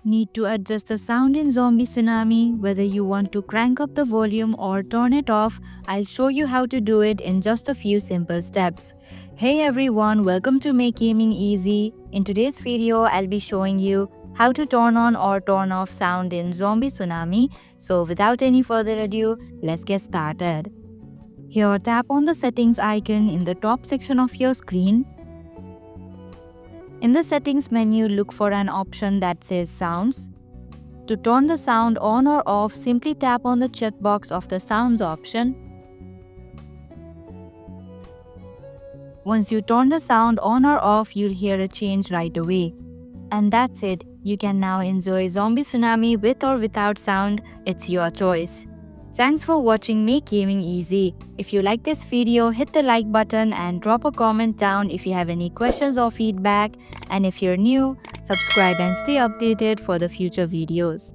Need to adjust the sound in Zombie Tsunami? Whether you want to crank up the volume or turn it off, I'll show you how to do it in just a few simple steps. Hey everyone, welcome to Make Gaming Easy. In today's video, I'll be showing you how to turn on or turn off sound in Zombie Tsunami. So without any further ado, let's get started. Here, tap on the settings icon in the top section of your screen. In the settings menu, look for an option that says sounds. To turn the sound on or off, simply tap on the checkbox of the sounds option. Once you turn the sound on or off, you'll hear a change right away. And that's it. You can now enjoy Zombie Tsunami with or without sound. It's your choice. Thanks for watching Make Gaming Easy. If you like this video, hit the like button and drop a comment down if you have any questions or feedback. And if you're new, subscribe and stay updated for the future videos.